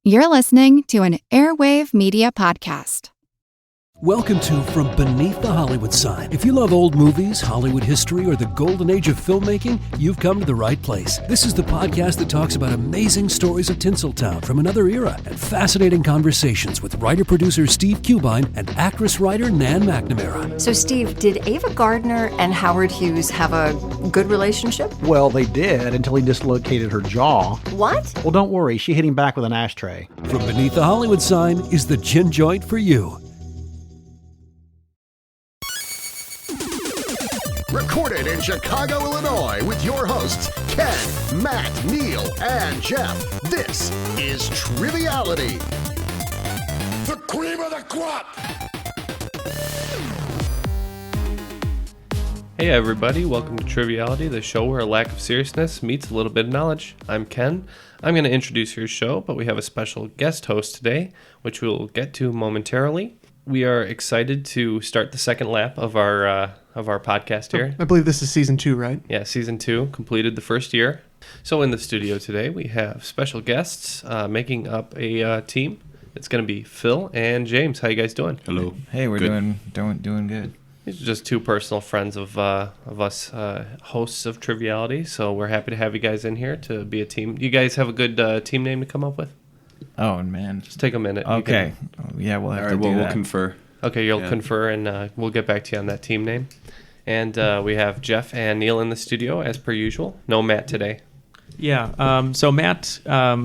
You're listening to an Airwave Media Podcast. Welcome to From Beneath the Hollywood Sign. If you love old movies, Hollywood history, or the golden age of filmmaking, you've come to the right place. This is the podcast that talks about amazing stories of Tinseltown from another era and fascinating conversations with writer-producer Steve Cubine and actress-writer Nan McNamara. So, Steve, did Ava Gardner and Howard Hughes have a good relationship? Well, they did until he dislocated her jaw. What? Well, don't worry. She hit him back with an ashtray. From Beneath the Hollywood Sign is the gin joint for you. Recorded in Chicago, Illinois, with your hosts, Ken, Matt, Neal, and Jeff. This is Triviality. The cream of the crop! Hey everybody, welcome to Triviality, the show where a lack of seriousness meets a little bit of knowledge. I'm Ken. I'm going to introduce your show, but we have a special guest host today, which we'll get to momentarily. We are excited to start the second lap of our podcast here. I believe this is season 2, right? Yeah, season 2 completed the first year. So in the studio today, we have special guests making up a team. It's going to be Phil and James. How you guys doing? Hello. Hey, we're doing good. These are just two personal friends of us hosts of Triviality. So we're happy to have you guys in here to be a team. You guys have a good team name to come up with? Oh man, just take a minute. Okay. Yeah, we'll have to do that. We'll confer. Okay, you'll confer, and we'll get back to you on that team name. And we have Jeff and Neal in the studio, as per usual. No Matt today. Yeah, so Matt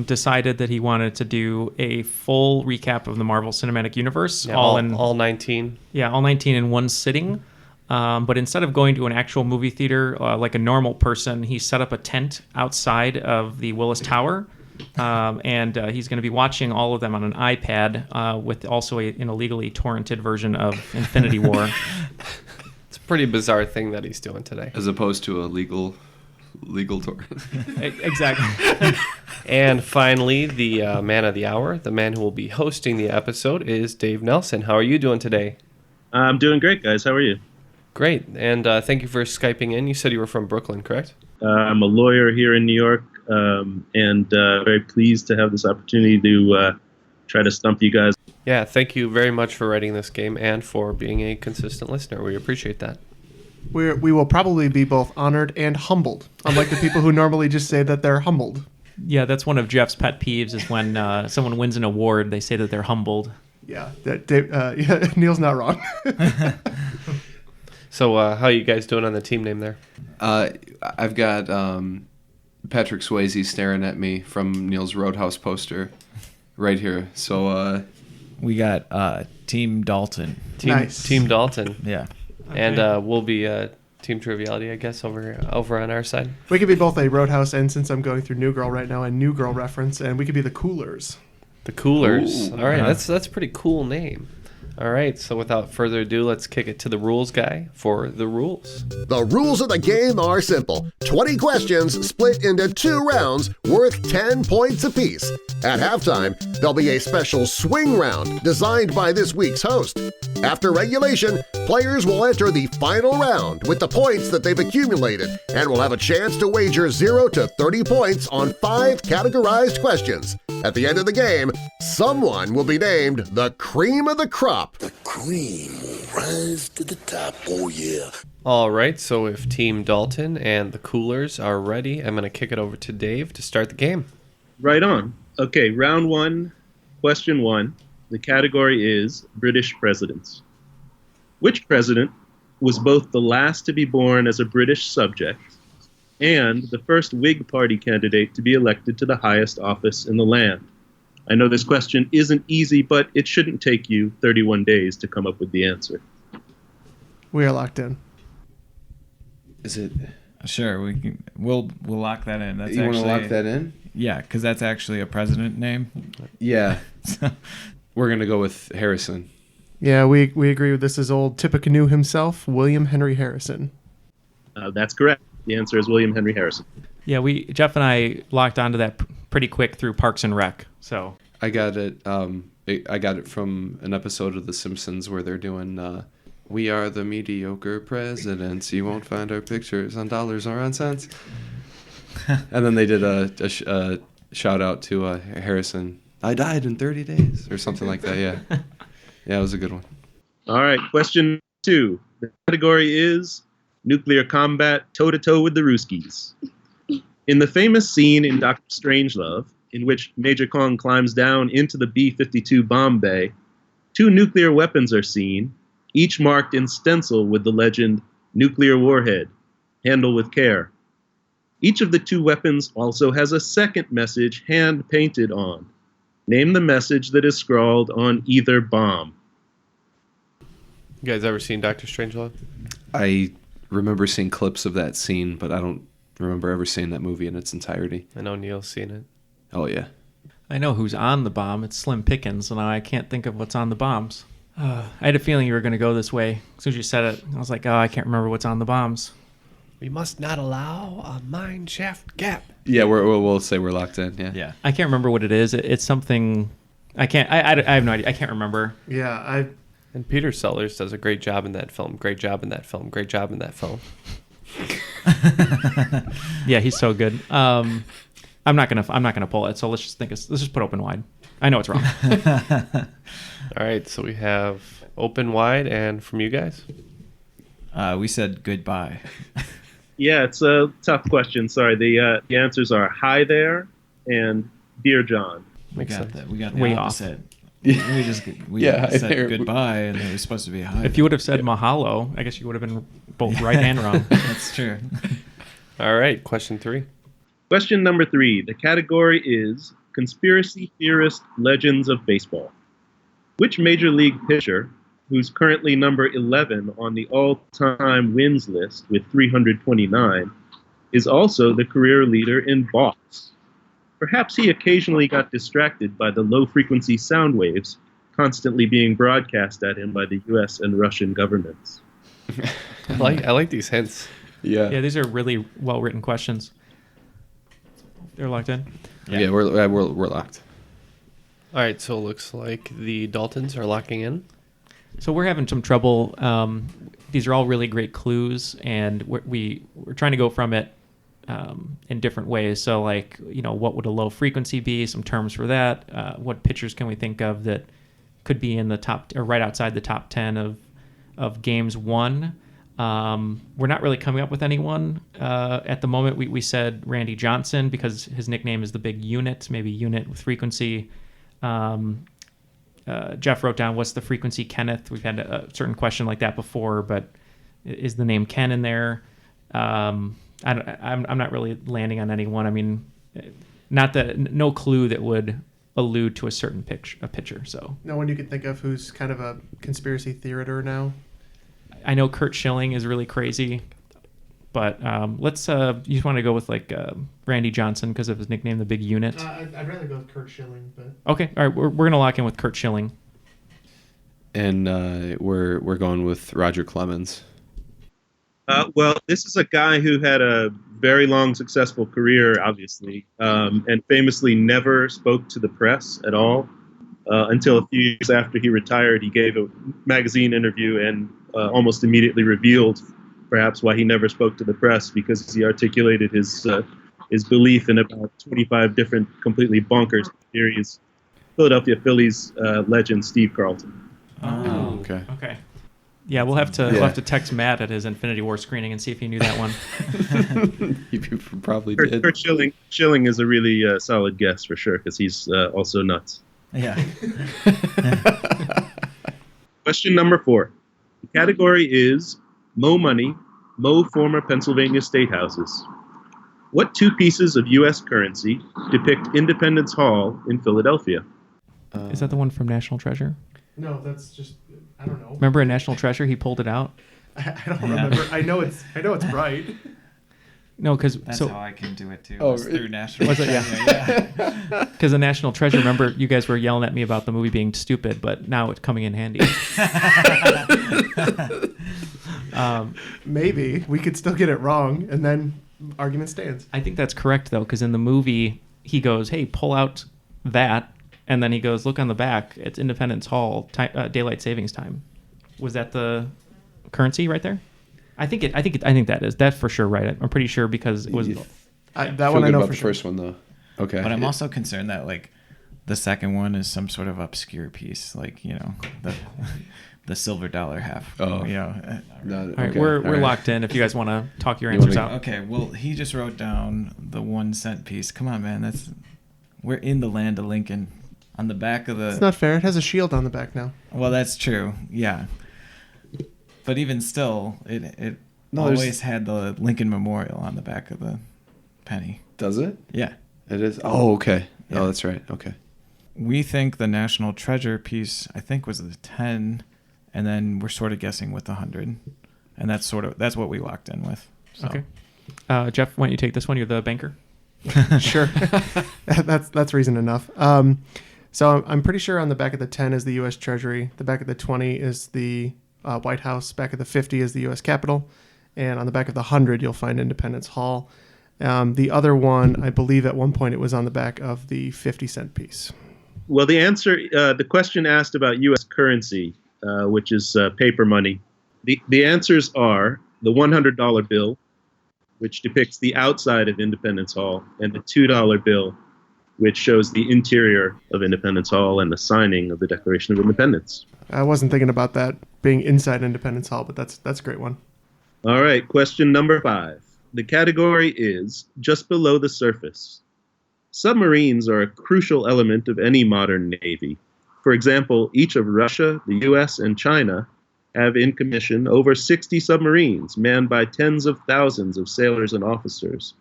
decided that he wanted to do a full recap of the Marvel Cinematic Universe. Yeah, all 19. Yeah, all 19 in one sitting. But instead of going to an actual movie theater like a normal person, he set up a tent outside of the Willis Tower. And he's going to be watching all of them on an iPad with also an illegally torrented version of Infinity War. It's a pretty bizarre thing that he's doing today. As opposed to a legal torrent. Exactly. And finally, the man of the hour, the man who will be hosting the episode, is Dave Nelson. How are you doing today? I'm doing great, guys. How are you? Great. And thank you for Skyping in. You said you were from Brooklyn, correct? I'm a lawyer here in New York. And very pleased to have this opportunity to try to stump you guys. Yeah, thank you very much for writing this game and for being a consistent listener. We appreciate that. We will probably be both honored and humbled, unlike the people who normally just say that they're humbled. Yeah, that's one of Jeff's pet peeves is when someone wins an award, they say that they're humbled. Yeah, yeah, Neal's not wrong. So how are you guys doing on the team name there? I've got Patrick Swayze staring at me from Neal's Roadhouse poster right here. So we got Team Dalton. Nice. Team Dalton. Yeah. Okay. And we'll be Team Triviality, I guess, over on our side. We could be both a Roadhouse and, since I'm going through New Girl right now, a New Girl reference, and we could be the Coolers. The Coolers. Ooh. All right, that's a pretty cool name. All right, so without further ado, let's kick it to the rules guy for the rules. The rules of the game are simple. 20 questions split into 2 rounds worth 10 points apiece. At halftime, there'll be a special swing round designed by this week's host. After regulation, players will enter the final round with the points that they've accumulated and will have a chance to wager 0 to 30 points on 5 categorized questions. At the end of the game, someone will be named the cream of the crop. The cream will rise to the top, oh yeah. All right, so if Team Dalton and the Coolers are ready, I'm going to kick it over to Dave to start the game. Right on. Okay, round 1, question 1. The category is British presidents. Which president was both the last to be born as a British subject and the first Whig Party candidate to be elected to the highest office in the land? I know this question isn't easy, but it shouldn't take you 31 days to come up with the answer. We are locked in. Is it? Sure, we'll lock that in. You want to lock that in? Yeah, because that's actually a president name. Yeah. We're going to go with Harrison. Yeah, we agree with this. Is old Tippecanoe himself, William Henry Harrison. That's correct. The answer is William Henry Harrison. Yeah, Jeff and I locked onto that pretty quick through Parks and Rec. So I got it. I got it from an episode of The Simpsons where they're doing "We are the mediocre presidents. You won't find our pictures on dollars or on cents." And then they did a shout out to Harrison I died in 30 days or something like that. Yeah. Yeah, it was a good one. All right, question 2. The category is nuclear combat toe-to-toe with the Ruskies. In the famous scene in Dr. Strangelove, in which Major Kong climbs down into the B-52 bomb bay, 2 nuclear weapons are seen, each marked in stencil with the legend, nuclear warhead, handle with care. Each of the 2 weapons also has a second message hand-painted on. Name the message that is scrawled on either bomb. You guys ever seen Dr. Strangelove? I remember seeing clips of that scene, but I don't remember ever seeing that movie in its entirety. I know Neal's seen it. Oh, yeah. I know who's on the bomb. It's Slim Pickens, and I can't think of what's on the bombs. I had a feeling you were going to go this way. As soon as you said it, I was like, oh, I can't remember what's on the bombs. We must not allow a mine shaft gap. Yeah, we'll say we're locked in. Yeah. Yeah. I can't remember what it is. It's something... I have no idea. I can't remember. Yeah, And Peter Sellers does a great job in that film. Great job in that film. Great job in that film. Yeah, he's so good. I'm not gonna pull it. So let's just put open wide. I know it's wrong. All right, so we have open wide, and from you guys, We said goodbye. Yeah, it's a tough question. Sorry, the answers are hi there and dear John. We got that. We got the Way opposite. We said goodbye, and it was supposed to be a hi. If you would have said mahalo, I guess you would have been both right and wrong. That's true. all right, question 3. Question number 3. The category is conspiracy theorist legends of baseball. Which major league pitcher, who's currently number 11 on the all-time wins list with 329, is also the career leader in balks? Perhaps he occasionally got distracted by the low-frequency sound waves constantly being broadcast at him by the U.S. and Russian governments. I like these hints. Yeah. Yeah, these are really well-written questions. They're locked in? Yeah, we're locked. All right, so it looks like the Daltons are locking in. So we're having some trouble. These are all really great clues, and we're trying to go from it in different ways. So, like, what would a low frequency be? Some terms for that. What pitchers can we think of that could be in the top or right outside the top 10 of games won? We're not really coming up with anyone at the moment. We said Randy Johnson because his nickname is the Big Unit, maybe unit with frequency. Jeff wrote down what's the frequency Kenneth. We've had a certain question like that before, but is the name Ken in there? I'm not really landing on anyone. I mean, no clue that would allude to a certain pitcher. So no one you could think of who's kind of a conspiracy theorist now. I know Kurt Schilling is really crazy, but let's. You just want to go with like Randy Johnson because of his nickname, the Big Unit. I'd rather go with Kurt Schilling, but okay, all right, we're gonna lock in with Kurt Schilling, and we're going with Roger Clemens. Well, this is a guy who had a very long, successful career, obviously, and famously never spoke to the press at all until a few years after he retired. He gave a magazine interview and almost immediately revealed perhaps why he never spoke to the press, because he articulated his belief in about 25 different completely bonkers theories. Philadelphia Phillies legend Steve Carlton. Oh, okay. Okay. Yeah, we'll have to text Matt at his Infinity War screening and see if he knew that one. He probably did. Kurt Schilling is a really solid guess for sure, because he's also nuts. Yeah. Question number 4. The category is Mo Money, Mo former Pennsylvania state houses. What 2 pieces of U.S. currency depict Independence Hall in Philadelphia? Is that the one from National Treasure? No, that's just, I don't know. Remember in National Treasure he pulled it out? I don't remember. I know it's right. No, because that's how I can do it too. Oh, through National was it? Treasure. Yeah. Because the National Treasure. Remember, you guys were yelling at me about the movie being stupid, but now it's coming in handy. Maybe we could still get it wrong, and then argument stands. I think that's correct though, because in the movie he goes, "Hey, pull out that," and then he goes, "Look on the back. It's Independence Hall, daylight savings time." Was that the currency right there? I think that is. That's for sure right. I'm pretty sure because it was that one I know for sure. The first one though. Okay. But I'm also concerned that like the second one is some sort of obscure piece, like, the silver dollar half. Oh, All right, we're locked in. If you guys want to talk your answers out. Okay, well, he just wrote down the 1 cent piece. Come on, man, we're in the land of Lincoln. On the back of the... It's not fair. It has a shield on the back now. Well, that's true. Yeah, but even still, it always had the Lincoln Memorial on the back of the penny. Does it? Yeah, it is. Oh, okay. Yeah. Oh, that's right. Okay. We think the national treasure piece, I think, was the 10. And then we're sort of guessing with the 100, and that's what we locked in with. So. Okay, Jeff, why don't you take this one? You're the banker. Sure, that's reason enough. So I'm pretty sure on the back of the 10 is the U.S. Treasury, the back of the 20 is the White House, back of the 50 is the U.S. Capitol, and on the back of the 100 you'll find Independence Hall. The other one, I believe at one point it was on the back of the 50-cent piece. Well, the answer, the question asked about U.S. currency, which is paper money. The answers are the $100 bill, which depicts the outside of Independence Hall, and the $2 bill, which shows the interior of Independence Hall and the signing of the Declaration of Independence. I wasn't thinking about that being inside Independence Hall, but that's a great one. All right, question number 5. The category is just below the surface. Submarines are a crucial element of any modern navy. For example, each of Russia, the U.S., and China have in commission over 60 submarines manned by tens of thousands of sailors and officers.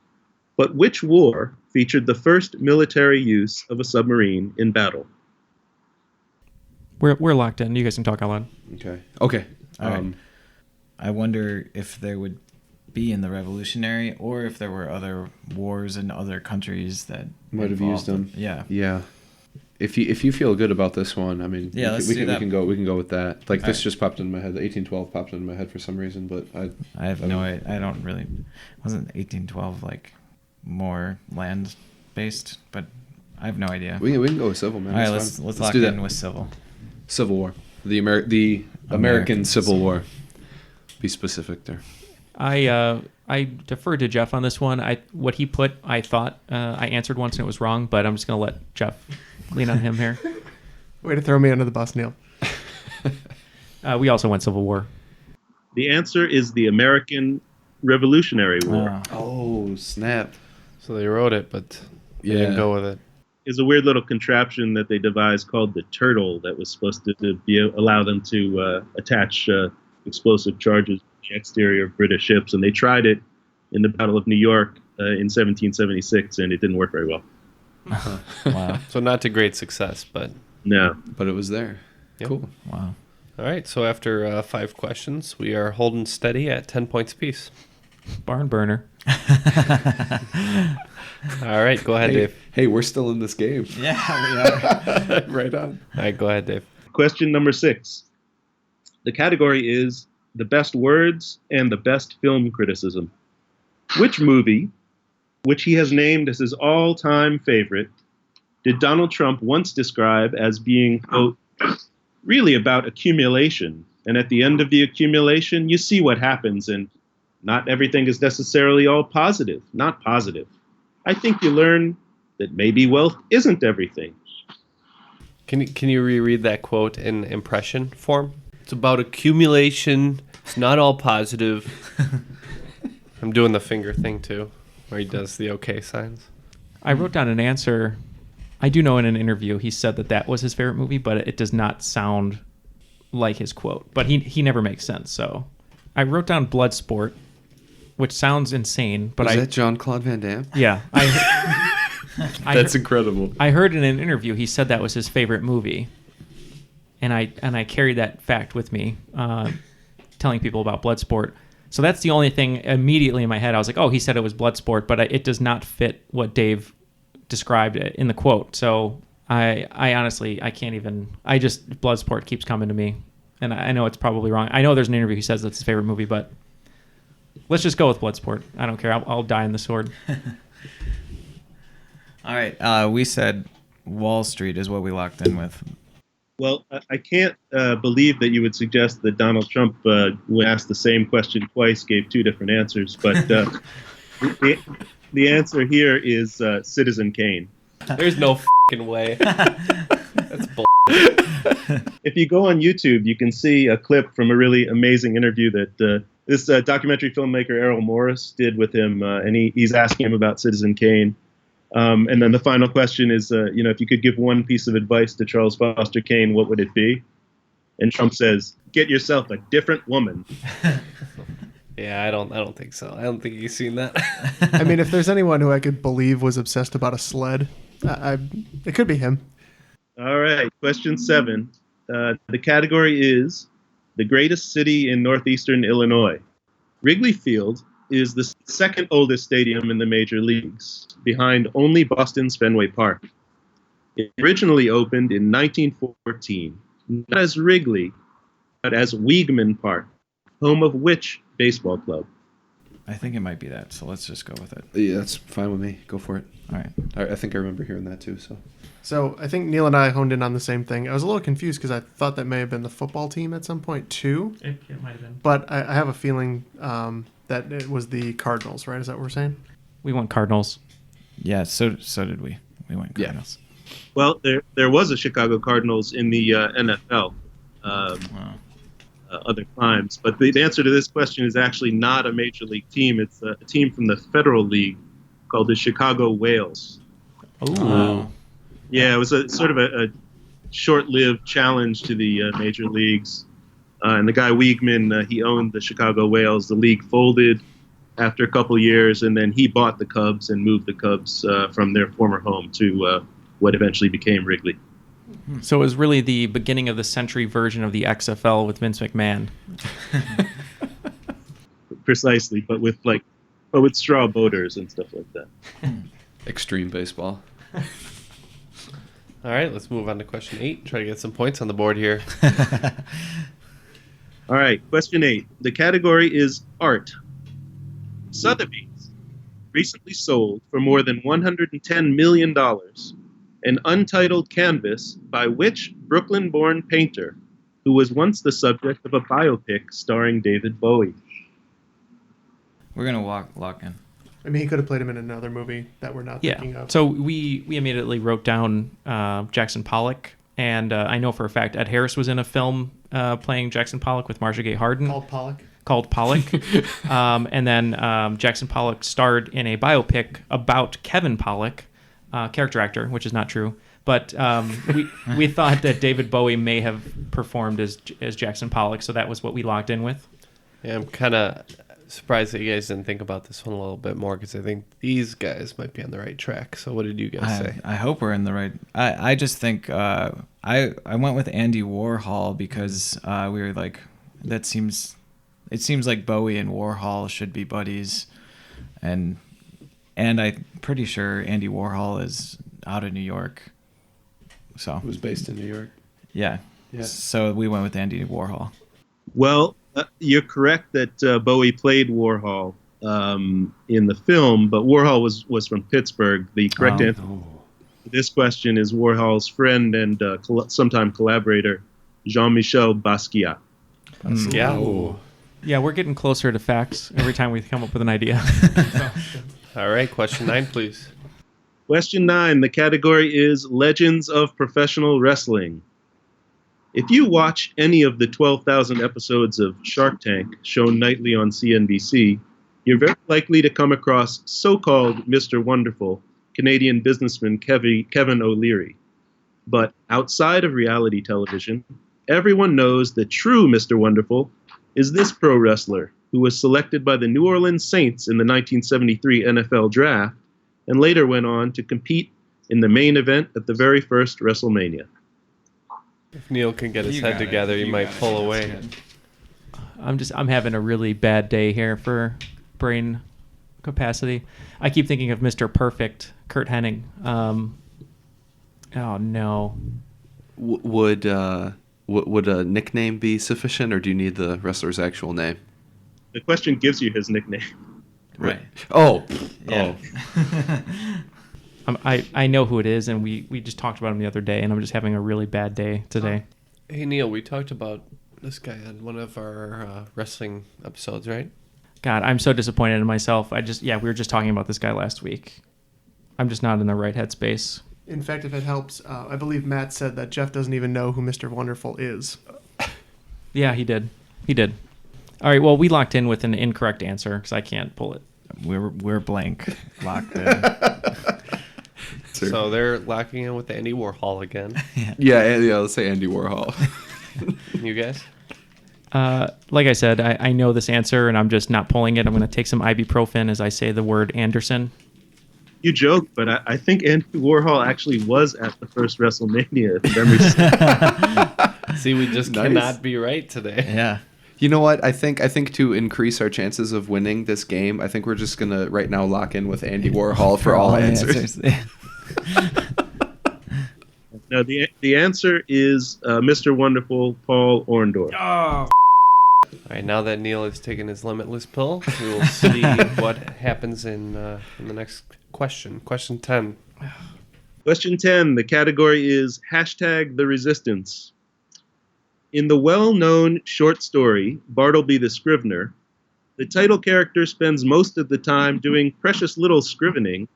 But which war featured the first military use of a submarine in battle? We're locked in. You guys can talk out loud. Okay. All right. I wonder if there would be in the Revolutionary, or if there were other wars in other countries that might have used them. Yeah. If you feel good about this one, I mean, we can go with that. Like, this just popped into my head. 1812 popped into my head for some reason, but I have no idea. I don't really. Wasn't 1812 like more land based? But I have no idea. We can go with civil, man. All right, let's lock in with civil. Civil War, the American Civil War. Be specific there. I deferred to Jeff on this one. What he put, I thought I answered once and it was wrong, but I'm just gonna let Jeff lean on him here. Way to throw me under the bus, Neal. We also went Civil War. The answer is the American Revolutionary War. Oh, snap. So they wrote it, but they didn't go with it. It's a weird little contraption that they devised called the turtle that was supposed to allow them to attach explosive charges to the exterior of British ships. And they tried it in the Battle of New York in 1776, and it didn't work very well. Wow. So not to great success, but... No. But it was there. Yep. Cool. Wow. All right, so after 5 questions, we are holding steady at 10 points apiece. Barn burner. All right, go ahead, Dave. Hey, we're still in this game. Yeah, we are. Right on. All right, go ahead, Dave. Question number 6. The category is the best words and the best film criticism. Which movie, which he has named as his all-time favorite, did Donald Trump once describe as being, quote, really about accumulation? And at the end of the accumulation, you see what happens, and not everything is necessarily all positive. Not positive. I think you learn that maybe wealth isn't everything. Can you reread that quote in impression form? It's about accumulation. It's not all positive. I'm doing the finger thing too, where he does the okay signs. I wrote down an answer. I do know in an interview he said that was his favorite movie, but it does not sound like his quote. But he never makes sense. So I wrote down Bloodsport, which sounds insane. But Is that Jean-Claude Van Damme? Yeah. That's incredible. I heard in an interview he said that was his favorite movie. And I carried that fact with me, telling people about Bloodsport. So that's the only thing immediately in my head. I was like, oh, he said it was Bloodsport, but it does not fit what Dave described in the quote. So I honestly, I can't even, Bloodsport keeps coming to me. And I know it's probably wrong. I know there's an interview he says that's his favorite movie, but let's just go with Bloodsport. I don't care. I'll die in the sword. All right. We said Wall Street is what we locked in with. Well, I can't believe that you would suggest that Donald Trump, when asked the same question twice, gave 2 different answers. But the answer here is Citizen Kane. There's no fucking way. That's bull. If you go on YouTube, you can see a clip from a really amazing interview that this documentary filmmaker Errol Morris did with him, and he's asking him about Citizen Kane. And then the final question is, if you could give one piece of advice to Charles Foster Kane, what would it be? And Trump says, "Get yourself a different woman." Yeah, I don't think so. I don't think you've seen that. I mean, if there's anyone who I could believe was obsessed about a sled, it could be him. All right, question 7. The category is the greatest city in northeastern Illinois. Wrigley Field is the second oldest stadium in the major leagues, behind only Boston's Fenway Park. It originally opened in 1914, not as Wrigley, but as Weigman Park, home of which baseball club? I think it might be that, so let's just go with it. Yeah, that's fine with me. Go for it. All right. I think I remember hearing that too. So I think Neal and I honed in on the same thing. I was a little confused because I thought that may have been the football team at some point too. It might have been. But I have a feeling that it was the Cardinals, right? Is that what we're saying? We went Cardinals. Yeah, so did we. We went Cardinals. Well, there was a Chicago Cardinals in the NFL other times, but the answer to this question is actually not a major league team. It's a team from the Federal League called the Chicago Whales. Oh. Yeah, it was a sort of a short-lived challenge to the major leagues. And the guy Weigman, he owned the Chicago Whales. The league folded after a couple years, and then he bought the Cubs and moved the Cubs from their former home to what eventually became Wrigley. So it was really the beginning of the century version of the XFL with Vince McMahon. Precisely, but with straw boaters and stuff like that. Extreme baseball. All right, let's move on to question 8. Try to get some points on the board here. All right, question 8. The category is art. Sotheby's recently sold for more than $110 million an untitled canvas by which Brooklyn-born painter who was once the subject of a biopic starring David Bowie? We're going to lock in. I mean, he could have played him in another movie that we're not thinking of. So we immediately wrote down Jackson Pollock, and I know for a fact Ed Harris was in a film playing Jackson Pollock with Marcia Gay Harden. Called Pollock. And then Jackson Pollock starred in a biopic about Kevin Pollock, character actor, which is not true. But we thought that David Bowie may have performed as Jackson Pollock, so that was what we locked in with. Yeah, I'm kind of surprised that you guys didn't think about this one a little bit more, because I think these guys might be on the right track. So what did you guys say? I hope we're in the right. I just think I went with Andy Warhol because we were like, it seems like Bowie and Warhol should be buddies, and I'm pretty sure Andy Warhol is out of New York. So It was based in New York. Yeah. So we went with Andy Warhol. Well, you're correct that Bowie played Warhol in the film, but Warhol was from Pittsburgh. The correct answer to this question is Warhol's friend and sometime collaborator, Jean-Michel Basquiat. Basquiat. Yeah, we're getting closer to facts every time we come up with an idea. All right, question 9, please. Question 9, the category is Legends of Professional Wrestling. If you watch any of the 12,000 episodes of Shark Tank shown nightly on CNBC, you're very likely to come across so-called Mr. Wonderful, Canadian businessman Kevin O'Leary. But outside of reality television, everyone knows the true Mr. Wonderful is this pro wrestler who was selected by the New Orleans Saints in the 1973 NFL Draft and later went on to compete in the main event at the very first WrestleMania. If Neal can get his head together, he might pull away. I'm having a really bad day here for brain capacity. I keep thinking of Mr. Perfect, Kurt Hennig. Oh no. Would a nickname be sufficient, or do you need the wrestler's actual name? The question gives you his nickname. Right. Oh. I know who it is, and we just talked about him the other day, and I'm just having a really bad day today. Hey, Neal, we talked about this guy on one of our wrestling episodes, right? God, I'm so disappointed in myself. We were just talking about this guy last week. I'm just not in the right headspace. In fact, if it helps, I believe Matt said that Jeff doesn't even know who Mr. Wonderful is. Yeah, he did. He did. All right, well, we locked in with an incorrect answer because I can't pull it. We're blank. Locked in. So they're locking in with Andy Warhol again. Yeah, let's say Andy Warhol. You guys? Like I said, I know this answer, and I'm just not pulling it. I'm going to take some ibuprofen as I say the word Anderson. You joke, but I think Andy Warhol actually was at the first WrestleMania. See, we just cannot be right today. Yeah. You know what? I think to increase our chances of winning this game, I think we're just gonna right now lock in with Andy Warhol for all answers. No, the answer is Mr. Wonderful, Paul Orndorff. Oh. All right, now that Neal has taken his limitless pill, we will see what happens in the next question. Question 10. Question 10. The category is #The Resistance. In the well-known short story, Bartleby the Scrivener, the title character spends most of the time doing precious little scrivening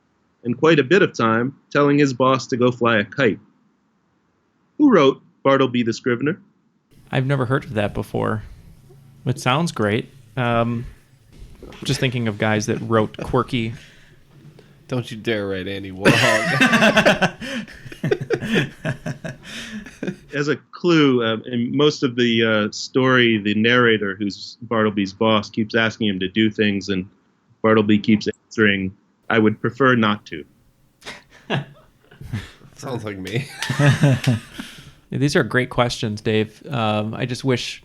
and quite a bit of time telling his boss to go fly a kite. Who wrote Bartleby the Scrivener? I've never heard of that before. It sounds great. Just thinking of guys that wrote quirky. Don't you dare write Andy Warhol. As a clue, in most of the story, the narrator, who's Bartleby's boss, keeps asking him to do things, and Bartleby keeps answering, "I would prefer not to." Sounds like me. These are great questions, Dave. I just wish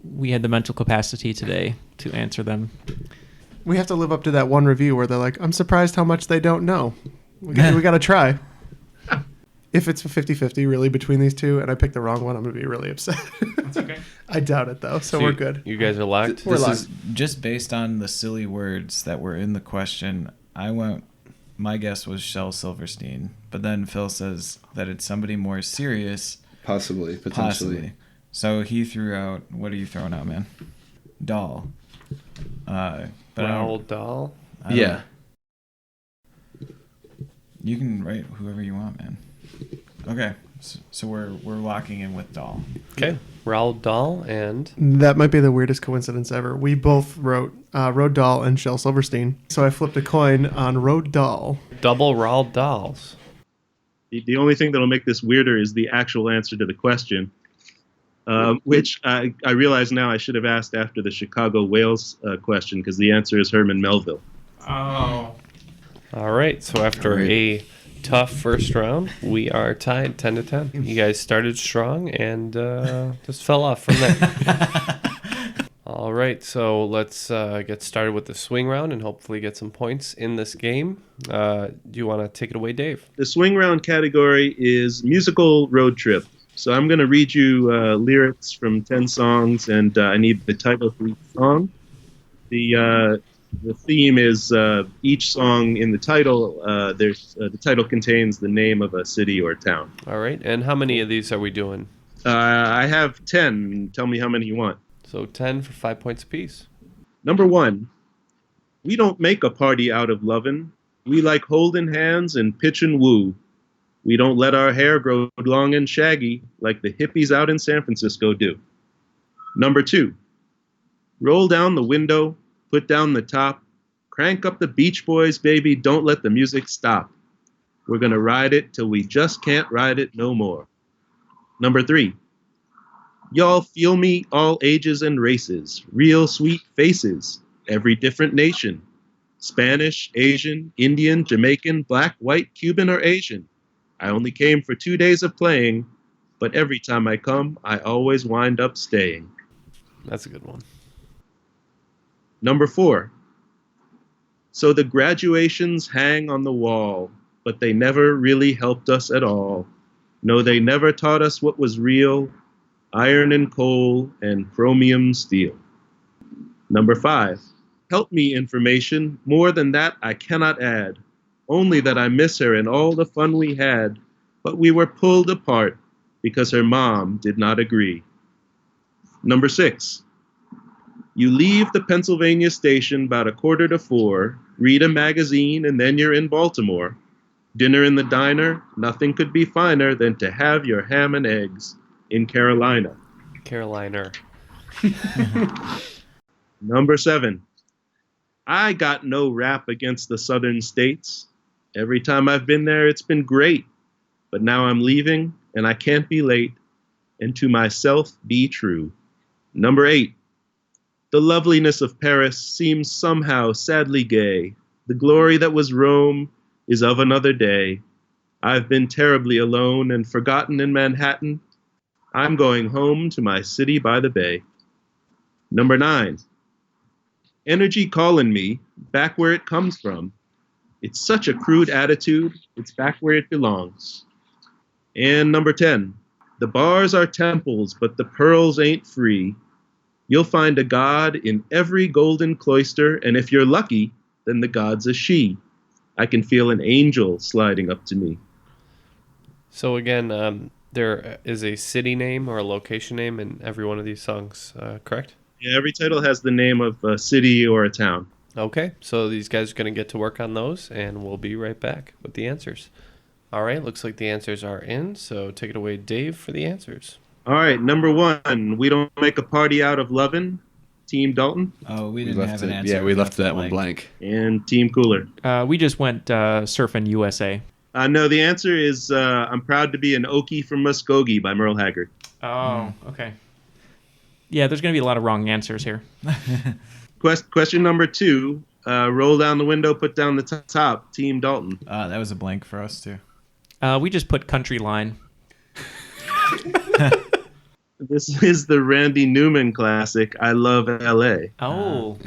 we had the mental capacity today to answer them. We have to live up to that one review where they're like, I'm surprised how much they don't know. We got to try. If it's a 50-50 really between these two and I pick the wrong one, I'm going to be really upset. That's okay. I doubt it, though, so we're good. You guys are locked? This is just based on the silly words that were in the question. My guess was Shel Silverstein, but then Phil says that it's somebody more serious. Potentially. So he threw out, what are you throwing out, man? Dahl. Raoul Dahl? Yeah. You can write whoever you want, man. Okay, so we're locking in with Dahl. Okay, Raoul Dahl and... That might be the weirdest coincidence ever. We both wrote Road Dahl and Shel Silverstein, so I flipped a coin on Road Dahl. Double Raoul Dahls. The only thing that'll make this weirder is the actual answer to the question, which I realize now I should have asked after the Chicago Whales question, because the answer is Herman Melville. Oh. All right, so after a tough first round, we are tied 10-10. You guys started strong and just fell off from there. All right, so let's get started with the swing round and hopefully get some points in this game. Do you want to take it away, Dave? The swing round category is musical road trip. So I'm going to read you lyrics from 10 songs, and I need the title for each song. The theme is each song in the title, the title contains the name of a city or town. All right, and how many of these are we doing? I have 10. Tell me how many you want. So 10 for 5 points apiece. Number 1, we don't make a party out of lovin'. We like holding hands and pitch and woo. We don't let our hair grow long and shaggy like the hippies out in San Francisco do. Number 2, roll down the window, put down the top, crank up the Beach Boys, baby, don't let the music stop. We're gonna ride it till we just can't ride it no more. Number 3, y'all feel me, all ages and races, real sweet faces, every different nation. Spanish, Asian, Indian, Jamaican, black, white, Cuban, or Asian. I only came for 2 days of playing, but every time I come, I always wind up staying. That's a good one. Number 4, so the graduations hang on the wall, but they never really helped us at all. No, they never taught us what was real, iron and coal and chromium steel. Number 5, help me information, more than that I cannot add. Only that I miss her and all the fun we had, but we were pulled apart because her mom did not agree. Number 6, you leave the Pennsylvania station about 3:45, read a magazine, and then you're in Baltimore. Dinner in the diner, nothing could be finer than to have your ham and eggs in Carolina. Carolina. Number 7. I got no rap against the southern states. Every time I've been there, it's been great. But now I'm leaving, and I can't be late, and to myself be true. Number 8. The loveliness of Paris seems somehow sadly gay. The glory that was Rome is of another day. I've been terribly alone and forgotten in Manhattan. I'm going home to my city by the bay. Number 9. Energy calling me, back where it comes from. It's such a crude attitude, it's back where it belongs. And number 10. The bars are temples, but the pearls ain't free. You'll find a god in every golden cloister, and if you're lucky, then the god's a she. I can feel an angel sliding up to me. So again, there is a city name or a location name in every one of these songs, correct? Yeah, every title has the name of a city or a town. Okay, so these guys are going to get to work on those, and we'll be right back with the answers. All right, looks like the answers are in, so take it away, Dave, for the answers. All right, number 1, we don't make a party out of lovin'. Team Dalton. Oh, we didn't have an answer. Yeah, we left that one blank. And Team Cooler. We just went Surfin' USA. No, the answer is I'm Proud to Be an Okie from Muskogee by Merle Haggard. Oh, okay. Yeah, there's going to be a lot of wrong answers here. Question number 2, roll down the window, put down the top. Team Dalton. That was a blank for us, too. We just put Country Line. This is the Randy Newman classic, I Love L.A. Oh.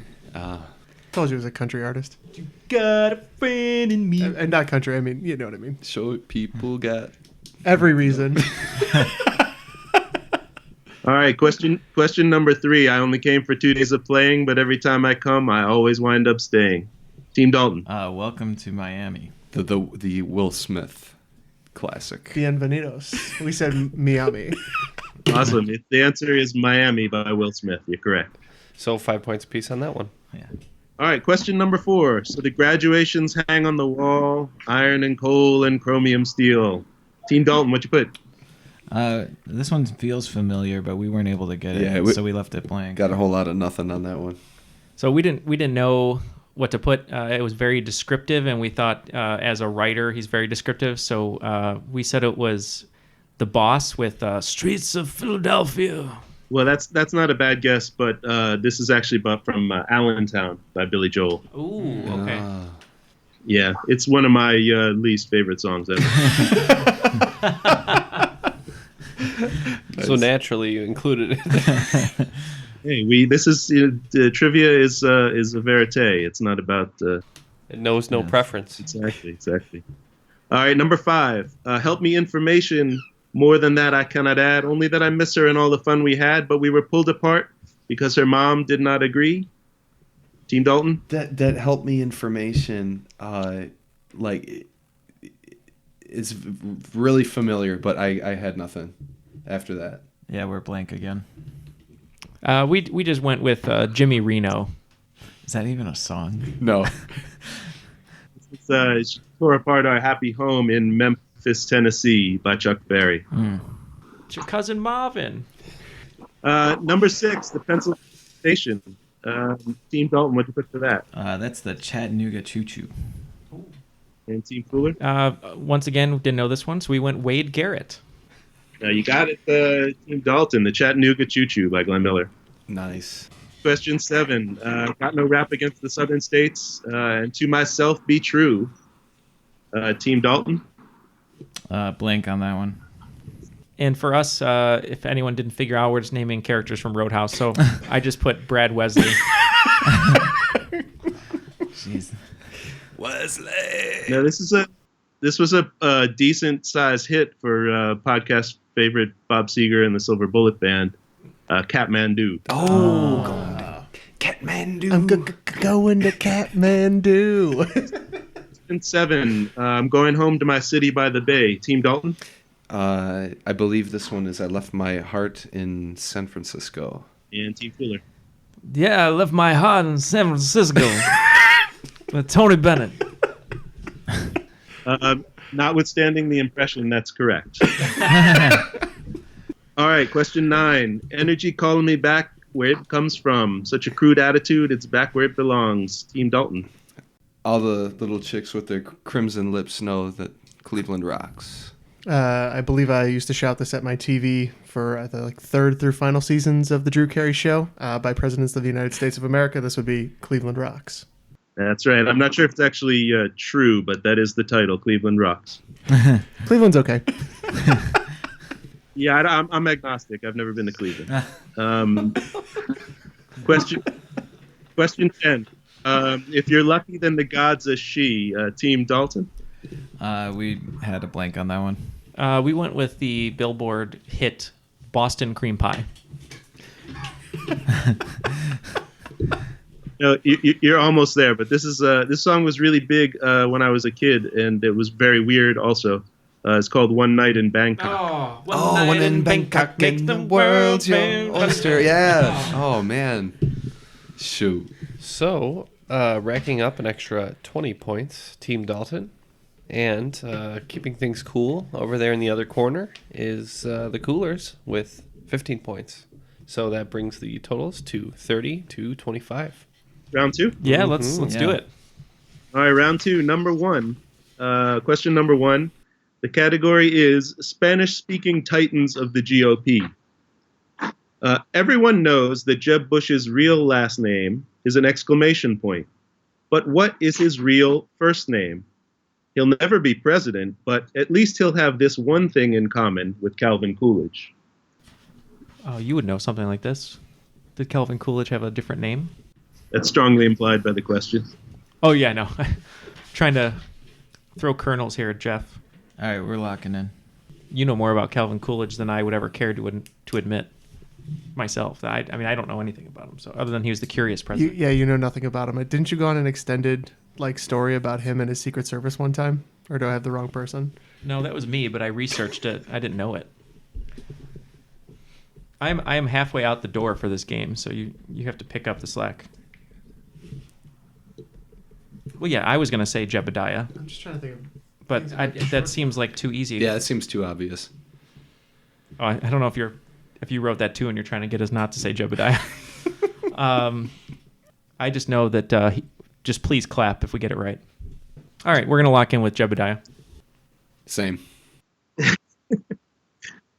Told you it was a country artist. You got a friend in me. And not country, I mean, you know what I mean. Show people got every reason. All right, question number 3. I only came for 2 days of playing, but every time I come, I always wind up staying. Team Dalton. Welcome to Miami. The Will Smith classic. Bienvenidos. We said Miami. Awesome. The answer is Miami by Will Smith. You're correct. So 5 points apiece on that one. Yeah. All right, question number 4. So the graduations hang on the wall, iron and coal and chromium steel. Team Dalton, what'd you put? This one feels familiar, but we weren't able to get it, so we left it blank. Got a whole lot of nothing on that one. So we didn't know what to put. It was very descriptive, and we thought as a writer, he's very descriptive. So we said it was The Boss with Streets of Philadelphia. Well, that's not a bad guess, but this is actually from Allentown by Billy Joel. Ooh, okay. Yeah, it's one of my least favorite songs ever. So naturally, you included it. Hey, this is trivia is a verite. It's not about. It knows no preference. Exactly. All right, number 5. Help me information. More than that, I cannot add. Only that I miss her and all the fun we had, but we were pulled apart because her mom did not agree. Team Dalton. That helped me information. It's really familiar, but I had nothing after that. Yeah, we're blank again. We just went with Jimmy Reno. Is that even a song? No. She tore apart our happy home in Memphis, Tennessee by Chuck Berry. It's your cousin Marvin. Number 6, the Pennsylvania Station. Team Dalton, what'd you put for that? That's the Chattanooga Choo Choo. And Team Cooler? Once again, didn't know this one, so we went Wade Garrett. You got it, Team Dalton, the Chattanooga Choo Choo by Glenn Miller. Nice. Question 7. Got no rap against the southern states. And to myself be true. Team Dalton? Blank on that one. And for us, if anyone didn't figure out, we're just naming characters from Roadhouse. So I just put Brad Wesley. Jeez. Wesley. Now this was a decent sized hit for podcast favorite Bob Seger and the Silver Bullet Band, Kathmandu. Kathmandu. I'm going to Kathmandu. And 7. I'm going home to my city by the bay. Team Dalton. I believe this one is I Left My Heart in San Francisco. And Team Cooler. Yeah, I left my heart in San Francisco. With Tony Bennett. Notwithstanding the impression, that's correct. All right, question 9. Energy calling me back where it comes from. Such a crude attitude, it's back where it belongs. Team Dalton. All the little chicks with their crimson lips know that Cleveland rocks. I believe I used to shout this at my TV for the third through final seasons of the Drew Carey Show by Presidents of the United States of America. This would be Cleveland Rocks. That's right. I'm not sure if it's actually true, but that is the title, Cleveland Rocks. Cleveland's okay. Yeah, I'm agnostic. I've never been to Cleveland. Question 10. If you're lucky, then the god's a she. Team Dalton? We had a blank on that one. We went with the Billboard hit Boston Cream Pie. No, you're almost there, but this song was really big when I was a kid, and it was very weird also. It's called One Night in Bangkok. One night in Bangkok makes the world your oyster. Yeah. Oh, man. Shoot. So, racking up an extra 20 points, Team Dalton. And keeping things cool over there in the other corner is the Coolers with 15 points. So that brings the totals to 30 to 25. Round 2? Yeah, let's do it. All right, round 2, number 1. Question number 1. The category is Spanish-speaking titans of the GOP. Everyone knows that Jeb Bush's real last name is an exclamation point. But what is his real first name? He'll never be president, but at least he'll have this one thing in common with Calvin Coolidge. Oh, you would know something like this. Did Calvin Coolidge have a different name? That's strongly implied by the question. Oh, yeah, no. Trying to throw kernels here at Jeff. All right, we're locking in. You know more about Calvin Coolidge than I would ever care to admit myself. I mean, I don't know anything about him. So other than he was the curious president. You know nothing about him. Didn't you go on an extended story about him and his Secret Service one time? Or do I have the wrong person? No, that was me, but I researched it. I didn't know it. I am halfway out the door for this game, so you have to pick up the slack. Well, yeah, I was going to say Jebediah. I'm just trying to think of... But that seems like too easy. Yeah, it seems too obvious. Oh, I don't know if you wrote that too and you're trying to get us not to say Jebediah. I just know that just please clap if we get it right. All right, we're going to lock in with Jebediah. Same.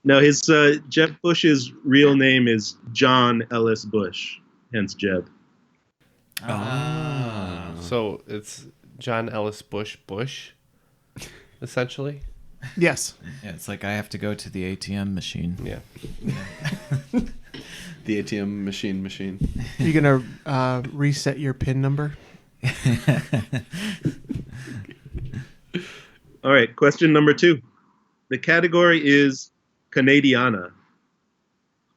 No, his Jeb Bush's real name is John Ellis Bush, hence Jeb. So it's John Ellis Bush, essentially? Yes. Yeah, it's like I have to go to the ATM machine. Yeah. The ATM machine. You going to reset your PIN number? All right, question number 2. The category is Canadiana.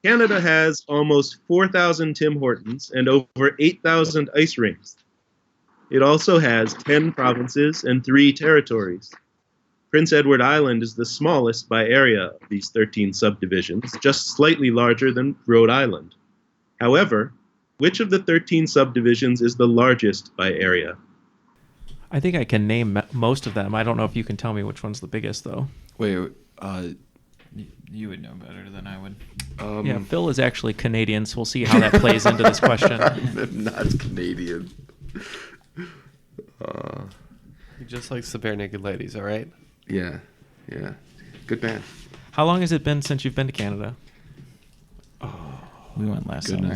Canada has almost 4,000 Tim Hortons and over 8,000 ice rinks. It also has 10 provinces and 3 territories. Prince Edward Island is the smallest by area of these 13 subdivisions, just slightly larger than Rhode Island. However, which of the 13 subdivisions is the largest by area? I think I can name most of them. I don't know if you can tell me which one's the biggest, though. Wait, you would know better than I would. Yeah, Phil is actually Canadian, so we'll see how that plays into this question. I'm not Canadian. He just likes the bare naked ladies, all right? Yeah. Good man. How long has it been since you've been to Canada? We went last summer.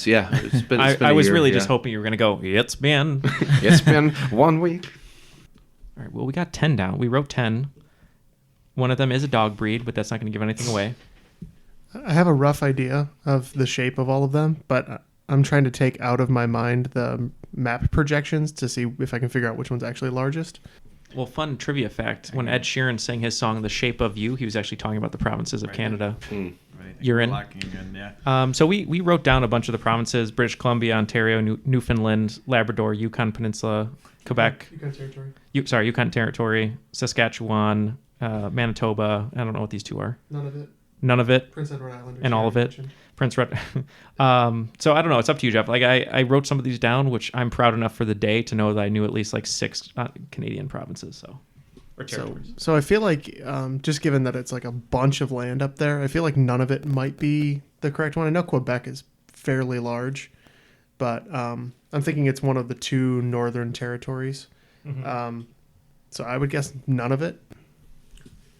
Yeah. It's been I a was year, really yeah. just hoping you were going to go, it's been. It's been 1 week. All right, well, we got 10 down. We wrote 10. One of them is a dog breed, but that's not going to give anything away. I have a rough idea of the shape of all of them, but I'm trying to take out of my mind the map projections to see if I can figure out which one's actually largest. Well, fun trivia fact. When Ed Sheeran sang his song The Shape of You, he was actually talking about the provinces of Canada. Right. You're in? Yeah. So we wrote down a bunch of the provinces: British Columbia, Ontario, Newfoundland, Labrador, Yukon Peninsula, Quebec. Yukon Territory. Yukon Territory, Saskatchewan, Manitoba. I don't know what these two are. None of it. Prince Edward Island. And all of it. Prince Red. So I don't know. It's up to you, Jeff. Like I wrote some of these down, which I'm proud enough for the day to know that I knew at least like 6 Canadian provinces. So or territories. So I feel like, just given that it's like a bunch of land up there, I feel like none of it might be the correct one. I know Quebec is fairly large, but I'm thinking it's one of the 2 northern territories. Mm-hmm. So I would guess none of it.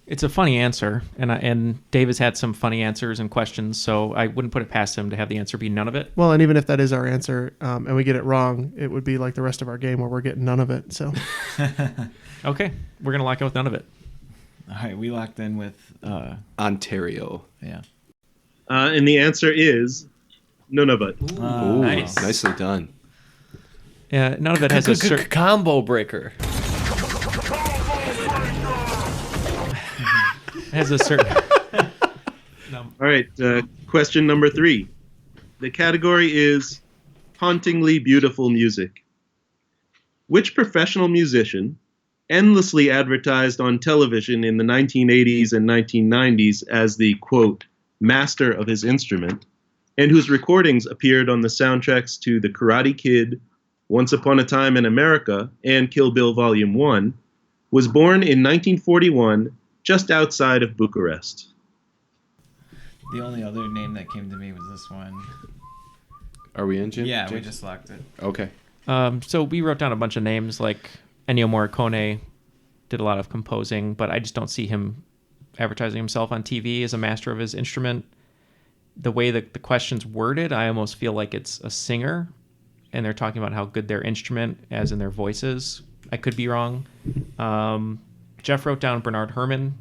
It's a funny answer, and Dave has had some funny answers and questions, so I wouldn't put it past him to have the answer be none of it. Well, and even if that is our answer, and we get it wrong, it would be like the rest of our game where we're getting none of it. So, okay, we're gonna lock in with none of it. All right, we locked in with Ontario. Yeah. And the answer is none of it. Ooh, nice. Nicely done. Yeah, none of it has a certain combo breaker. has a certain. All right, question number 3. The category is hauntingly beautiful music. Which professional musician, endlessly advertised on television in the 1980s and 1990s as the, quote, master of his instrument, and whose recordings appeared on the soundtracks to The Karate Kid, Once Upon a Time in America, and Kill Bill Volume 1, was born in 1941 just outside of Bucharest? The only other name that came to me was this one. Are we in, Jim? Yeah, we James? just locked it. Okay. So we wrote down a bunch of names, like Ennio Morricone did a lot of composing, but I just don't see him advertising himself on TV as a master of his instrument. The way that the question's worded, I almost feel like it's a singer, and they're talking about how good their instrument, as in their voices. I could be wrong. Jeff wrote down Bernard Herrmann,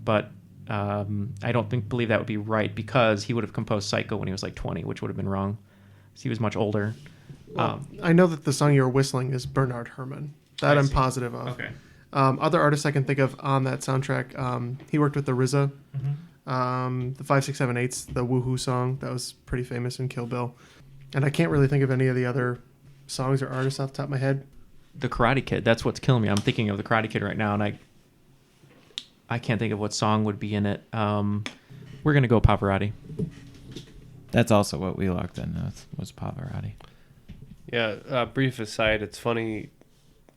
but I don't believe that would be right because he would have composed Psycho when he was like 20, which would have been wrong. So he was much older. Well, I know that the song you're whistling is Bernard Herrmann. That I'm positive of. Okay. Other artists I can think of on that soundtrack, he worked with the RZA. Mm-hmm. The 5678's, the Woohoo song, that was pretty famous in Kill Bill. And I can't really think of any of the other songs or artists off the top of my head. The Karate Kid, that's what's killing me. I'm thinking of The Karate Kid right now, and I can't think of what song would be in it. We're going to go Pavarotti. That's also what we locked in with, was Pavarotti. Yeah, brief aside, it's funny.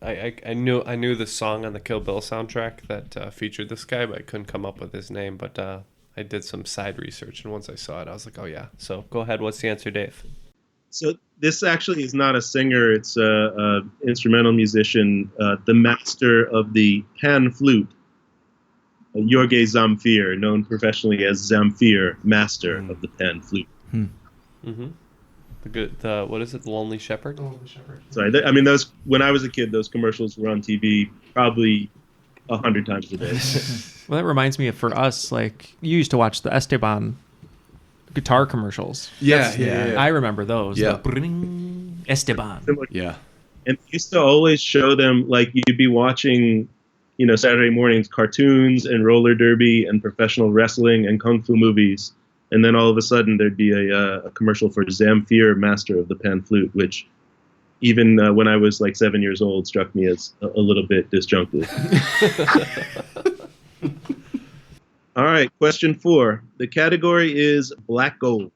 I knew the song on the Kill Bill soundtrack that featured this guy, but I couldn't come up with his name. But I did some side research, and once I saw it, I was like, oh yeah. So go ahead. What's the answer, Dave? So this actually is not a singer. It's a instrumental musician, the master of the pan flute, Jorge Zamfir, known professionally as Zamfir, master of the pan flute. Mm-hmm. The what is it? The Lonely Shepherd? Lonely Shepherd. Sorry, those when I was a kid, those commercials were on TV probably 100 times a day. Well, that reminds me of, for us, like, you used to watch the Esteban guitar commercials. Yeah. I remember those. Yeah. The bring Esteban. Yeah. And they used to always show them, like, you'd be watching, Saturday mornings, cartoons and roller derby and professional wrestling and kung fu movies. And then all of a sudden there'd be a commercial for Zamfir, master of the pan flute, which even when I was like 7 years old struck me as a little bit disjunctive. All right, question 4. The category is black gold.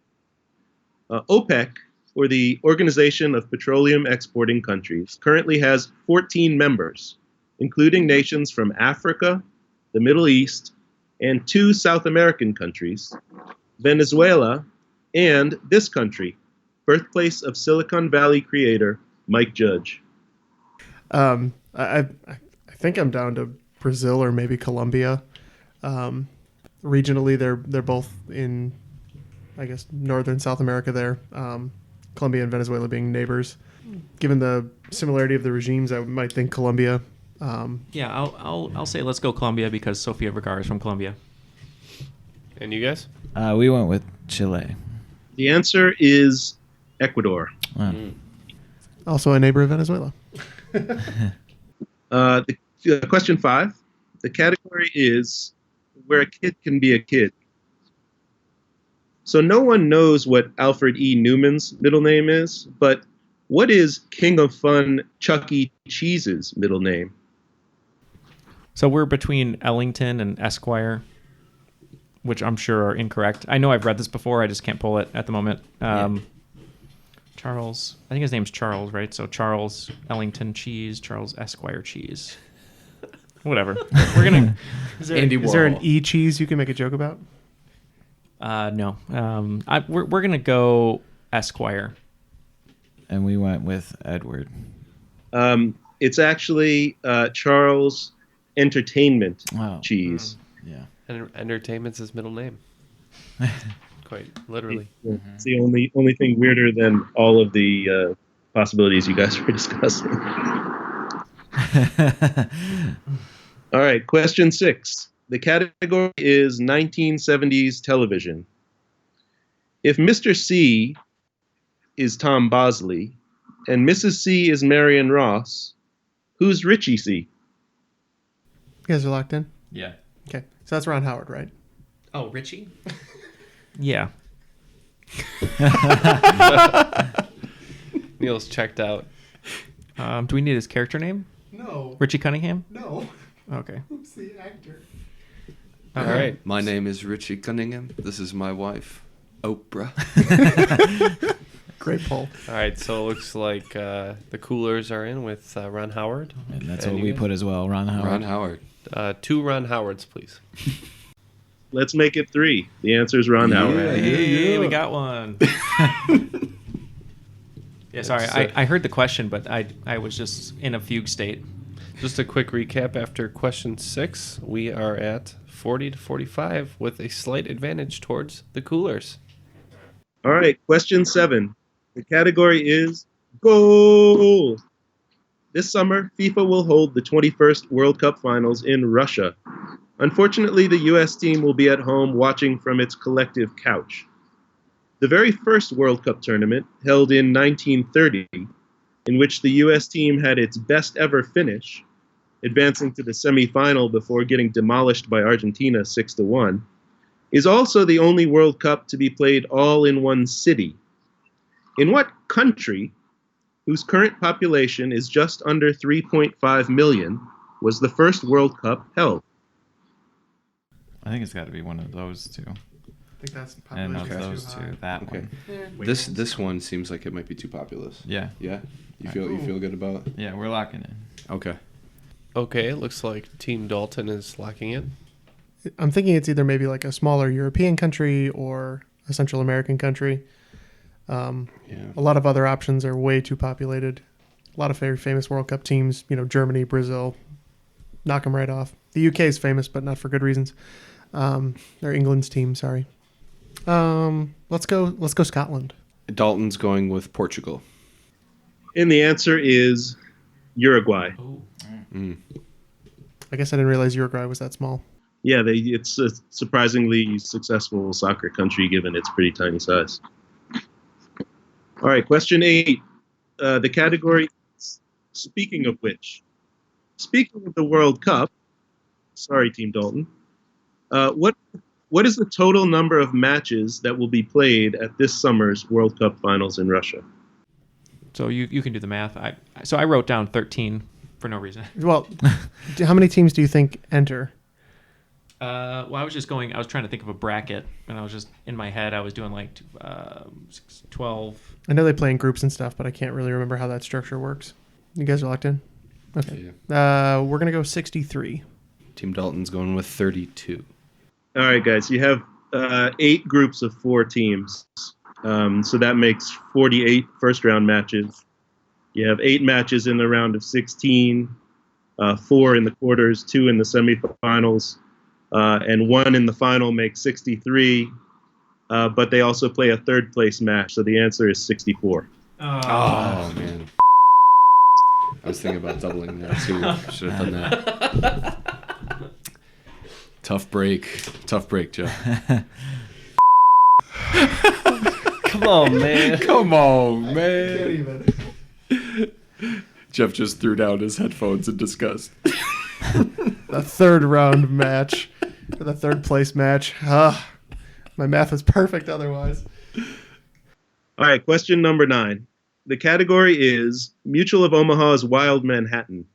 OPEC, or the Organization of Petroleum Exporting Countries, currently has 14 members, including nations from Africa, the Middle East, and 2 South American countries, Venezuela, and this country, birthplace of Silicon Valley creator Mike Judge. I think I'm down to Brazil or maybe Colombia. Regionally, they're both in, I guess, northern South America there. Colombia and Venezuela being neighbors. Given the similarity of the regimes, I might think Colombia. Yeah, I'll say let's go Colombia because Sofia Vergara is from Colombia. And you guys? We went with Chile. The answer is Ecuador. Wow. Also a neighbor of Venezuela. Question 5. The category is where a kid can be a kid. So no one knows what Alfred E. Newman's middle name is, but what is King of Fun Chuck E. Cheese's middle name? So we're between Ellington and Esquire, which I'm sure are incorrect. I know I've read this before. I just can't pull it at the moment. Charles, I think his name's Charles, right? So Charles Ellington Cheese, Charles Esquire Cheese. Whatever. We're gonna. Is there an E cheese you can make a joke about? No. We're gonna go Esquire. And we went with Edward. It's actually Charles Entertainment cheese. Yeah. And Entertainment's his middle name. Quite literally. It's the only thing weirder than all of the possibilities you guys were discussing. All right, question 6. The category is 1970s television. If Mr. C is Tom Bosley and Mrs. C is Marion Ross, who's Richie C? You guys are locked in? Yeah. Okay, so that's Ron Howard, right? Oh, Richie? Yeah. Neal's checked out. Do we need his character name? No. Richie Cunningham? No. Okay. Who's the actor? All right. My name is Richie Cunningham. This is my wife, Oprah. Great poll. All right, so it looks like the coolers are in with Ron Howard. And that's what we put as well, Ron Howard. Ron Howard. 2 Ron Howards, please. Let's make it 3. The answer is Ron Howard. Hey, we got one. Yeah, sorry, I heard the question, but I was just in a fugue state. Just a quick recap after question 6. We are at 40 to 45 with a slight advantage towards the coolers. All right, question 7. The category is goal. This summer, FIFA will hold the 21st World Cup Finals in Russia. Unfortunately, the U.S. team will be at home watching from its collective couch. The very first World Cup tournament, held in 1930, in which the U.S. team had its best ever finish, advancing to the semifinal before getting demolished by Argentina 6-1, is also the only World Cup to be played all in one city. In what country, whose current population is just under 3.5 million, was the first World Cup held? I think it's got to be one of those two. I think that's And of population those too high. two, that Okay. one. This one seems like it might be too populous. Yeah. Yeah? You feel good about it? Yeah, we're locking in. Okay. Okay, it looks like Team Dalton is locking in. I'm thinking it's either maybe like a smaller European country or a Central American country. A lot of other options are way too populated. A lot of very famous World Cup teams, Germany, Brazil, knock them right off. The UK is famous, but not for good reasons. Or England's team, sorry. Let's go Scotland. Dalton's going with Portugal. And the answer is Uruguay. I guess I didn't realize Uruguay was that small. Yeah, it's a surprisingly successful soccer country given its pretty tiny size. All right, question 8. The category is speaking of which. Speaking of the World Cup, sorry, Team Dalton, what is the total number of matches that will be played at this summer's World Cup Finals in Russia? So you can do the math. I wrote down 13 for no reason. Well, how many teams do you think enter? Well, I was trying to think of a bracket, and I was just, in my head, I was doing like 12. I know they play in groups and stuff, but I can't really remember how that structure works. You guys are locked in? Okay. Yeah. We're going to go 63. Team Dalton's going with 32. All right, guys, you have 8 groups of 4 teams. So that makes 48 first-round matches. You have 8 matches in the round of 16, 4 in the quarters, 2 in the semifinals, and 1 in the final makes 63. But they also play a third-place match, so the answer is 64. Oh man. I was thinking about doubling that too. Should have done that. Tough break, Jeff. Come on, man. Come on, man. Jeff just threw down his headphones in disgust. The third round match, or the third place match. My math was perfect otherwise. All right, question number 9. The category is Mutual of Omaha's Wild Manhattan.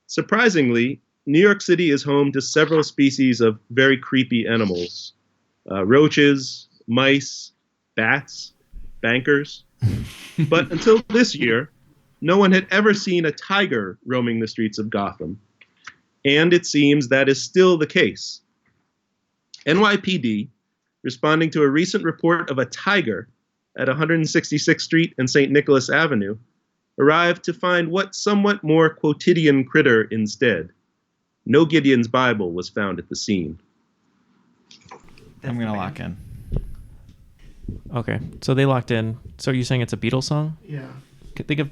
Surprisingly, New York City is home to several species of very creepy animals. Roaches, mice, bats, bankers. But until this year, no one had ever seen a tiger roaming the streets of Gotham. And it seems that is still the case. NYPD, responding to a recent report of a tiger at 166th Street and St. Nicholas Avenue, arrived to find what somewhat more quotidian critter instead. No Gideon's Bible was found at the scene. I'm going to lock in. Okay, so they locked in. So you're saying it's a Beatles song? Yeah. Think of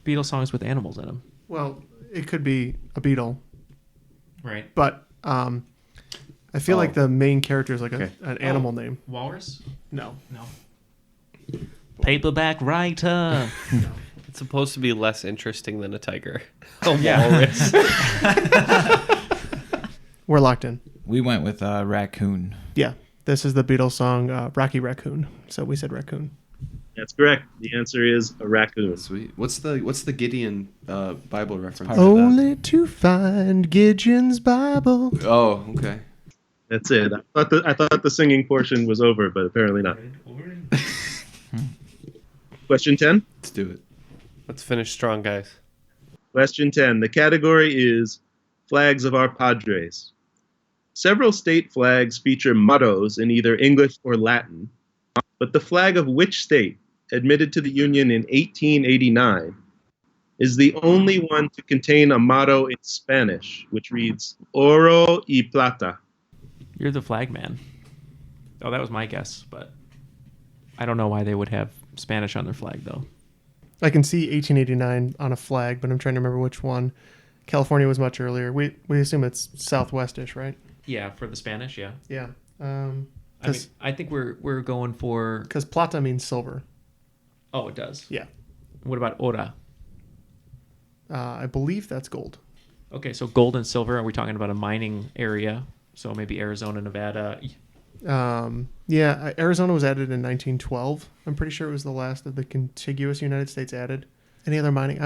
Beatles songs with animals in them. Well, it could be a beetle. Right. But I feel like the main character is like an animal name. Walrus? No. Paperback writer. It's supposed to be less interesting than a tiger. Walrus. We're locked in. We went with raccoon. Yeah. This is the Beatles song, Rocky Raccoon. So we said raccoon. That's correct. The answer is a raccoon. Sweet. What's the Gideon Bible reference? Only to find Gideon's Bible. Oh, okay. That's it. I thought the singing portion was over, but apparently not. Question 10? Let's do it. Let's finish strong, guys. Question 10. The category is Flags of Our Padres. Several state flags feature mottos in either English or Latin, but the flag of which state, admitted to the Union in 1889, is the only one to contain a motto in Spanish, which reads Oro y Plata? You're the flag man. Oh, that was my guess, but I don't know why they would have Spanish on their flag, though. I can see 1889 on a flag, but I'm trying to remember which one. California was much earlier. We assume it's southwestish, right? Yeah, for the Spanish, yeah. Yeah. I think we're going for... Because plata means silver. Oh, it does? Yeah. What about ora? I believe that's gold. Okay, so gold and silver. Are we talking about a mining area? So maybe Arizona, Nevada. Yeah, Arizona was added in 1912. I'm pretty sure it was the last of the contiguous United States added. Any other mining?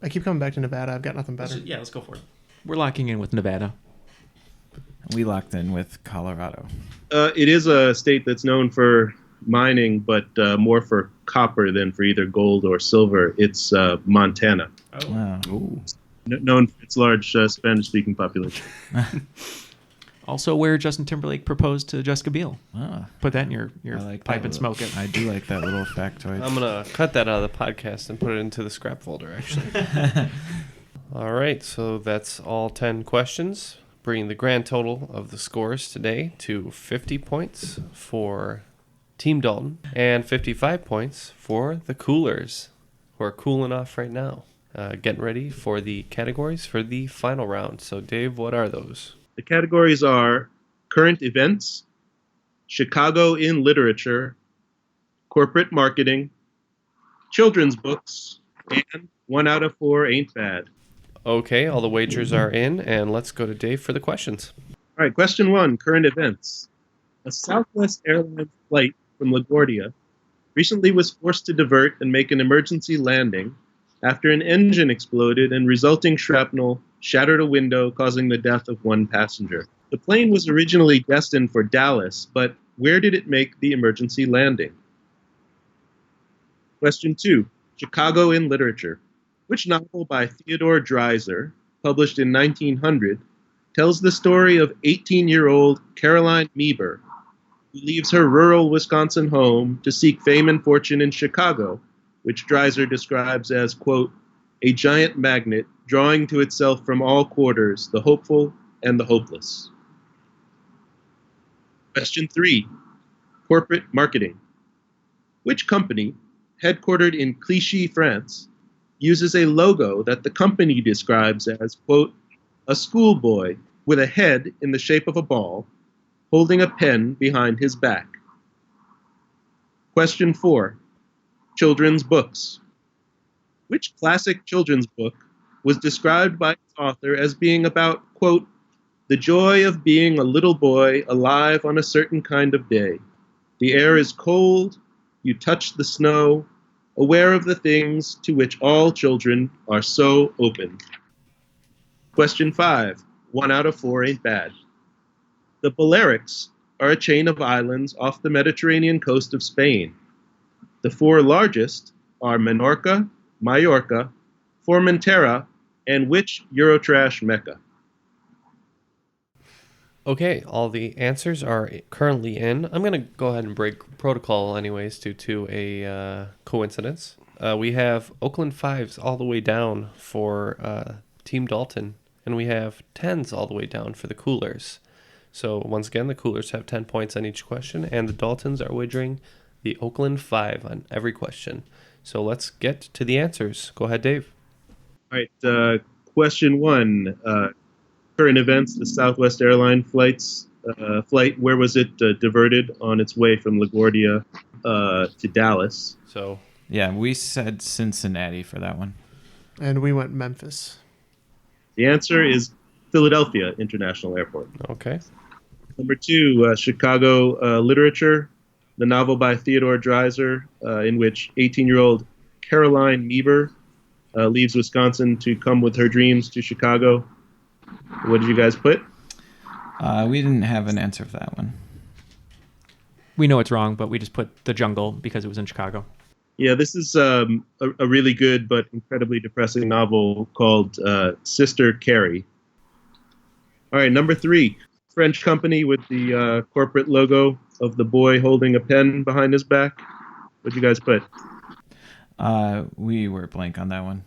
I keep coming back to Nevada. I've got nothing better. Let's go for it. We're locking in with Nevada. We locked in with Colorado. It is a state that's known for mining, but more for copper than for either gold or silver. It's Montana. Oh. Wow. Known for its large Spanish-speaking population. Also where Justin Timberlake proposed to Jessica Biel. Put that in your pipe and smoke it. I do like that little factoid. I'm going to cut that out of the podcast and put it into the scrap folder, actually. All right, so that's all 10 questions, bringing the grand total of the scores today to 50 points for Team Dalton and 55 points for the Coolers, who are cooling off right now, getting ready for the categories for the final round. So, Dave, what are those? The categories are current events, Chicago in literature, corporate marketing, children's books, and 1 out of 4 ain't bad. Okay, all the wagers are in, and let's go to Dave for the questions. All right, question 1, current events. A Southwest Airlines flight from LaGuardia recently was forced to divert and make an emergency landing after an engine exploded and resulting shrapnel shattered a window, causing the death of 1 passenger. The plane was originally destined for Dallas, but where did it make the emergency landing? Question 2, Chicago in literature. Which novel by Theodore Dreiser, published in 1900, tells the story of 18-year-old Caroline Meeber, who leaves her rural Wisconsin home to seek fame and fortune in Chicago, which Dreiser describes as, quote, a giant magnet drawing to itself from all quarters the hopeful and the hopeless. Question 3, corporate marketing. Which company, headquartered in Clichy, France, uses a logo that the company describes as, quote, a schoolboy with a head in the shape of a ball, holding a pen behind his back? Question 4, children's books. Which classic children's book was described by its author as being about, quote, the joy of being a little boy alive on a certain kind of day. The air is cold, you touch the snow, aware of the things to which all children are so open. Question 5, 1 out of 4 ain't bad. The Balearics are a chain of islands off the Mediterranean coast of Spain. The 4 largest are Menorca, Mallorca, Formentera, and which Eurotrash mecca? Okay, all the answers are currently in. I'm going to go ahead and break protocol anyways due to a coincidence. We have Oakland 5s all the way down for Team Dalton, and we have 10s all the way down for the Coolers. So once again, the Coolers have 10 points on each question, and the Daltons are wagering the Oakland 5 on every question. So let's get to the answers. Go ahead, Dave. All right, question 1. Current events, the Southwest Airline flight, where was it diverted on its way from LaGuardia to Dallas? So Yeah, we said Cincinnati for that one. And we went Memphis. The answer is Philadelphia International Airport. Okay. Number 2, Chicago literature, the novel by Theodore Dreiser, in which 18-year-old Caroline Niebuhr leaves Wisconsin to come with her dreams to Chicago. What did you guys put? We didn't have an answer for that one. We know it's wrong, but we just put The Jungle because it was in Chicago. Yeah, this is a really good but incredibly depressing novel called Sister Carrie. All right, number 3, French company with the corporate logo of the boy holding a pen behind his back. What did you guys put? We were blank on that one.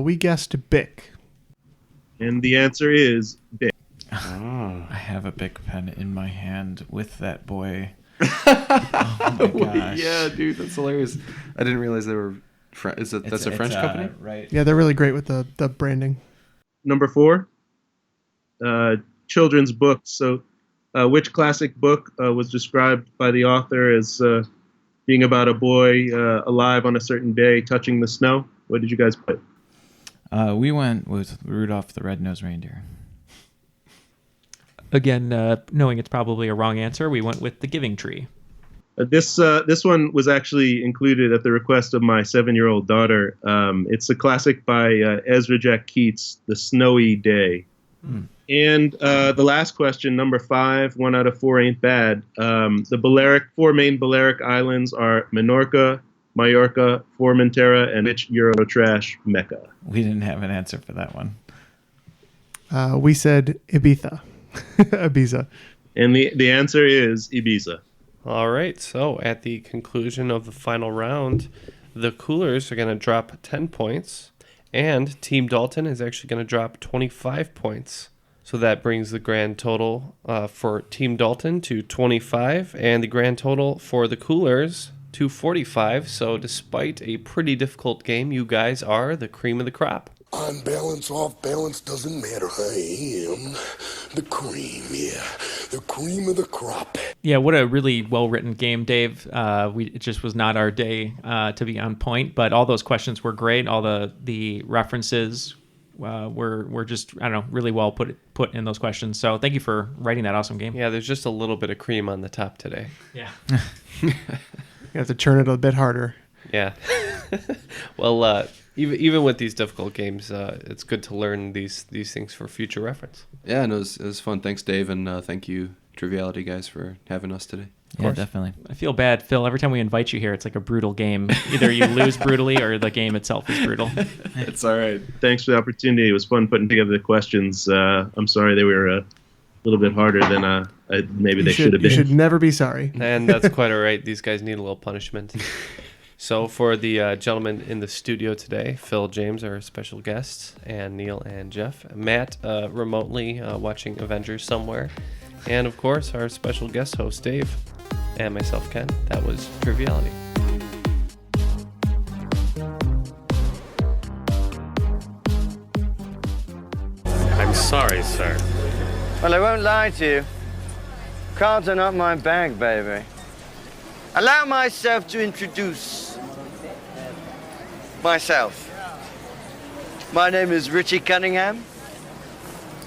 We guessed Bic. And the answer is Bic. I have a Bic pen in my hand with that boy. Oh my gosh. Yeah, dude, that's hilarious. I didn't realize they were. That's a French company, right? Yeah, they're really great with the branding. Number 4, children's books. So, which classic book was described by the author as being about a boy alive on a certain day touching the snow? What did you guys put? We went with Rudolph the Red-Nosed Reindeer. Again, knowing it's probably a wrong answer, we went with The Giving Tree. This one was actually included at the request of my 7-year-old daughter. It's a classic by Ezra Jack Keats, The Snowy Day. And the last question, number 5, 1 out of 4 ain't bad. The 4 main Balearic Islands are Menorca, Mallorca, Formentera, and which Eurotrash Mecca? We didn't have an answer for that one. We said Ibiza. Ibiza. And the answer is Ibiza. All right, so at the conclusion of the final round, the Coolers are going to drop 10 points, and Team Dalton is actually going to drop 25 points. So that brings the grand total for Team Dalton to 25, and the grand total for the Coolers to 45. So despite a pretty difficult game, you guys are the cream of the crop. On balance, off balance, doesn't matter. I am the cream, yeah. The cream of the crop. Yeah, what a really well-written game, Dave. It just was not our day to be on point, but all those questions were great. All the references were just, I don't know, really well put in those questions. So thank you for writing that awesome game. Yeah, there's just a little bit of cream on the top today. Yeah. You have to turn it a bit harder. Yeah. Well, even with these difficult games, it's good to learn these things for future reference. Yeah, no, it was fun. Thanks, Dave, and thank you, Triviality guys, for having us today. Yeah, definitely. I feel bad, Phil. Every time we invite you here, it's like a brutal game. Either you lose brutally or the game itself is brutal. It's all right. Thanks for the opportunity. It was fun putting together the questions. I'm sorry they were a little bit harder than maybe they should have been. You should never be sorry. And that's quite all right. These guys need a little punishment. So for the gentlemen in the studio today, Phil James, our special guests, and Neal and Jeff, Matt remotely watching Avengers somewhere, and of course our special guest host Dave, and myself Ken. That was Triviality. I'm sorry, sir. Well, I won't lie to you. Cards are not my bag, baby. Allow myself to introduce myself. My name is Richie Cunningham,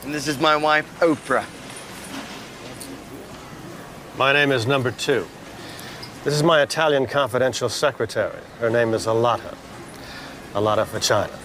and this is my wife, Oprah. My name is number 2. This is my Italian confidential secretary. Her name is Alata. Alata for China.